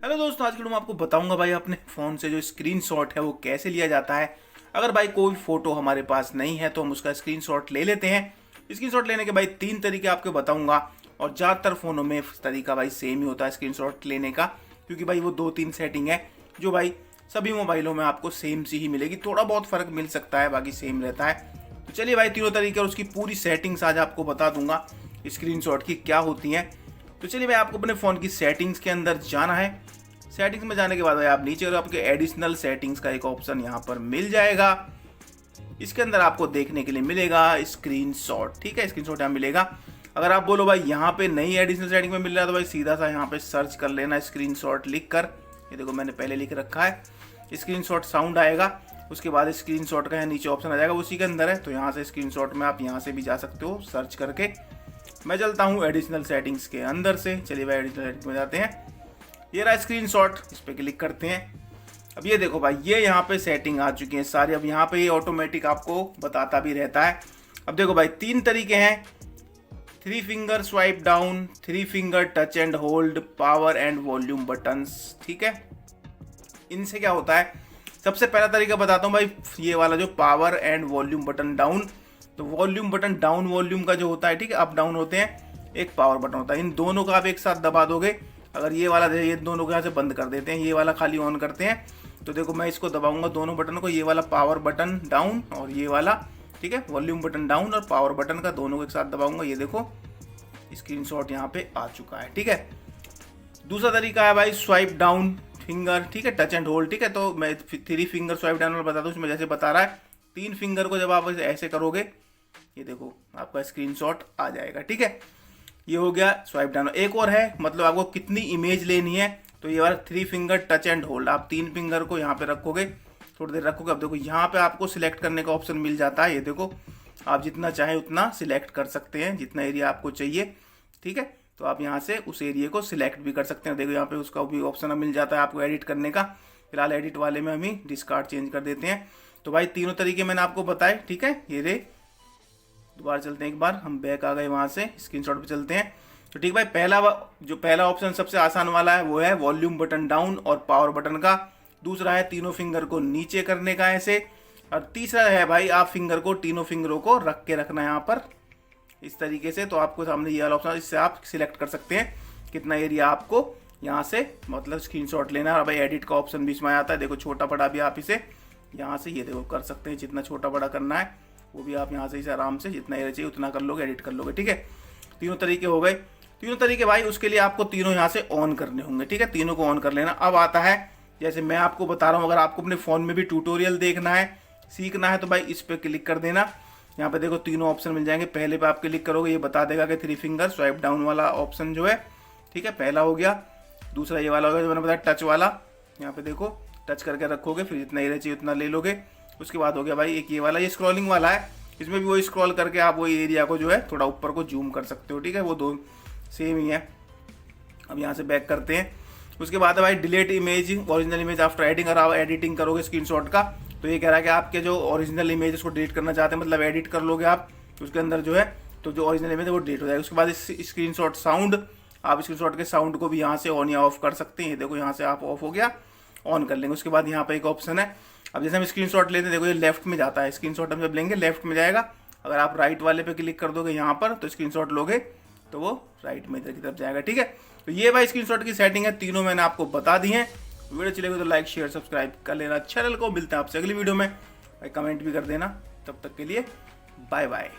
Hello दोस्तों, आज की वीडियो में आपको बताऊंगा भाई अपने फ़ोन से जो स्क्रीनशॉट है वो कैसे लिया जाता है। अगर भाई कोई फ़ोटो हमारे पास नहीं है तो हम उसका स्क्रीनशॉट ले लेते हैं। स्क्रीनशॉट लेने के भाई 3 तरीके आपको बताऊंगा और ज़्यादातर फ़ोनों में तरीका भाई सेम ही होता है स्क्रीनशॉट लेने का, क्योंकि भाई वो 2-3 सेटिंग है जो भाई सभी मोबाइलों में आपको सेम सी ही मिलेगी। थोड़ा बहुत फ़र्क मिल सकता है, बाकी सेम रहता है। तो चलिए भाई तीनों तरीके और उसकी पूरी सेटिंग्स आज आपको बता दूंगा स्क्रीनशॉट की क्या होती हैं। तो चलिए भाई आपको अपने फ़ोन की सेटिंग्स के अंदर जाना है। सेटिंग्स में जाने के बाद भाई आप नीचे और आपके एडिशनल सेटिंग्स का एक ऑप्शन यहाँ पर मिल जाएगा। इसके अंदर आपको देखने के लिए मिलेगा स्क्रीनशॉट। ठीक है, स्क्रीनशॉट यहाँ मिलेगा। अगर आप बोलो भाई यहाँ पे नहीं एडिशनल सेटिंग में मिल रहा है तो भाई सीधा सा यहाँ पे सर्च कर लेना स्क्रीनशॉट लिख कर। ये देखो मैंने पहले लिख रखा है, स्क्रीनशॉट साउंड आएगा। उसके बाद स्क्रीनशॉट का यहाँ नीचे ऑप्शन आ जाएगा, उसी के अंदर है। तो यहाँ से स्क्रीनशॉट में आप यहाँ से भी जा सकते हो सर्च करके। मैं चलता हूँ एडिशनल सेटिंग्स के अंदर से। चलिए भाई एडिशनल सेटिंग्स में जाते हैं। ये रहा स्क्रीनशॉट, इस पर क्लिक करते हैं। अब ये देखो भाई ये यहाँ पे सेटिंग आ चुकी है सारी। अब यहाँ पे ये ऑटोमेटिक आपको बताता भी रहता है। अब देखो भाई 3 तरीके हैं, 3 finger swipe down, 3 finger touch and hold, power and volume buttons. ठीक है, इनसे क्या होता है, सबसे पहला तरीका बताता हूँ भाई, ये वाला जो power and volume button down. तो वॉल्यूम बटन डाउन वॉल्यूम का जो होता है, ठीक है, अप डाउन होते हैं, एक पावर बटन होता है। इन दोनों का आप एक साथ दबा दोगे। अगर ये वाला ये दोनों को यहाँ से बंद कर देते हैं, ये वाला खाली ऑन करते हैं। तो देखो मैं इसको दबाऊंगा दोनों बटन को, ये वाला पावर बटन डाउन और ये वाला, ठीक है, वॉल्यूम बटन डाउन और पावर बटन का दोनों को एक साथ दबाऊंगा। ये देखो स्क्रीनशॉट यहाँ पे आ चुका है। ठीक है, दूसरा तरीका है भाई स्वाइप डाउन फिंगर, ठीक है, टच एंड होल्ड। ठीक है, तो मैं 3 फिंगर स्वाइप डाउन बता दूँ, उसमें जैसे बता रहा है 3 फिंगर को जब आप ऐसे करोगे, ये देखो आपका स्क्रीनशॉट आ जाएगा। ठीक है, ये हो गया स्वाइप डाउन। एक और है, मतलब आपको कितनी इमेज लेनी है, तो ये वाला 3 फिंगर टच एंड होल्ड। आप 3 फिंगर को यहाँ पे रखोगे, थोड़ी देर रखोगे। अब देखो यहाँ पे आपको सिलेक्ट करने का ऑप्शन मिल जाता है। ये देखो आप जितना चाहे उतना सिलेक्ट कर सकते हैं, जितना एरिया आपको चाहिए। ठीक है, तो आप यहाँ से उस एरिया को सिलेक्ट भी कर सकते हैं। देखो यहाँ पे उसका भी ऑप्शन मिल जाता है आपको एडिट करने का। फिलहाल एडिट वाले में हम ही डिस्कार्ड चेंज कर देते हैं। तो भाई तीनों तरीके मैंने आपको बताए। ठीक है, ये रे दोबारा चलते हैं, एक बार हम बैक आ गए वहाँ से, स्क्रीनशॉट पे चलते हैं। तो ठीक भाई पहला ऑप्शन सबसे आसान वाला है वो है वॉल्यूम बटन डाउन और पावर बटन का। दूसरा है तीनों फिंगर को नीचे करने का ऐसे। और तीसरा है भाई आप फिंगर को, तीनों फिंगरों को रख के रखना यहाँ पर इस तरीके से। तो आपको सामने ये वाला ऑप्शन, इससे आप सिलेक्ट कर सकते हैं कितना एरिया आपको यहाँ से मतलब स्क्रीनशॉट लेना है। और भाई एडिट का ऑप्शन बीच में आता है, देखो छोटा बड़ा भी आप इसे यहाँ से ये देखो कर सकते हैं। जितना छोटा बड़ा करना है वो भी आप यहाँ से इसे आराम से जितना एरिया चाहिए उतना कर लोगे, एडिट कर लोगे। ठीक है, तीनों तरीके हो गए। तीनों तरीके भाई उसके लिए आपको तीनों यहाँ से ऑन करने होंगे। ठीक है, तीनों को ऑन कर लेना। अब आता है जैसे मैं आपको बता रहा हूँ, अगर आपको अपने फ़ोन में भी ट्यूटोरियल देखना है, सीखना है, तो भाई इस पर क्लिक कर देना। यहाँ पे देखो तीनों ऑप्शन मिल जाएंगे। पहले पे आप क्लिक करोगे, ये बता देगा कि 3 फिंगर स्वाइप डाउन वाला ऑप्शन जो है, ठीक है, पहला हो गया। दूसरा ये वाला हो गया जो मैंने बताया टच वाला, यहाँ पे देखो टच करके रखोगे, फिर जितना एरिया चाहिए उतना ले लोगे। उसके बाद हो गया भाई एक ये वाला, ये स्क्रॉलिंग वाला है, इसमें भी वो स्क्रॉल करके आप वो एरिया को जो है थोड़ा ऊपर को जूम कर सकते हो। ठीक है, वो दो सेम ही है। अब यहाँ से बैक करते हैं। उसके बाद भाई delete image original image after editing. अगर आप एडिटिंग करोगे स्क्रीनशॉट का, तो ये कह रहा है कि आपके जो ओरिजिनल इमेज उसको डिलीट करना चाहते हैं, मतलब एडिट कर लोगे आप उसके अंदर जो है, तो जो ओरिजिनल इमेज है वो डिलीट हो जाएगा। उसके बाद स्क्रीनशॉट साउंड, आप स्क्रीनशॉट के साउंड को भी यहाँ से ऑन या ऑफ कर सकते हैं। देखो यहाँ से आप ऑफ हो गया, ऑन कर लेंगे। उसके बाद यहाँ पे एक ऑप्शन है, अब जैसे हम स्क्रीनशॉट लेते हैं, देखो ये लेफ्ट में जाता है। स्क्रीनशॉट हम जब लेंगे लेफ्ट में जाएगा। अगर आप राइट वाले पे क्लिक कर दोगे यहाँ पर, तो स्क्रीनशॉट लोगे तो वो राइट में इधर की तरफ जाएगा। ठीक है, तो ये भाई स्क्रीनशॉट की सेटिंग है, तीनों मैंने आपको बता दी हैं। वीडियो चलेगी तो लाइक शेयर सब्सक्राइब कर लेना चैनल को। मिलते हैं आपसे अगली वीडियो में, भाई कमेंट भी कर देना। तब तक के लिए बाय बाय।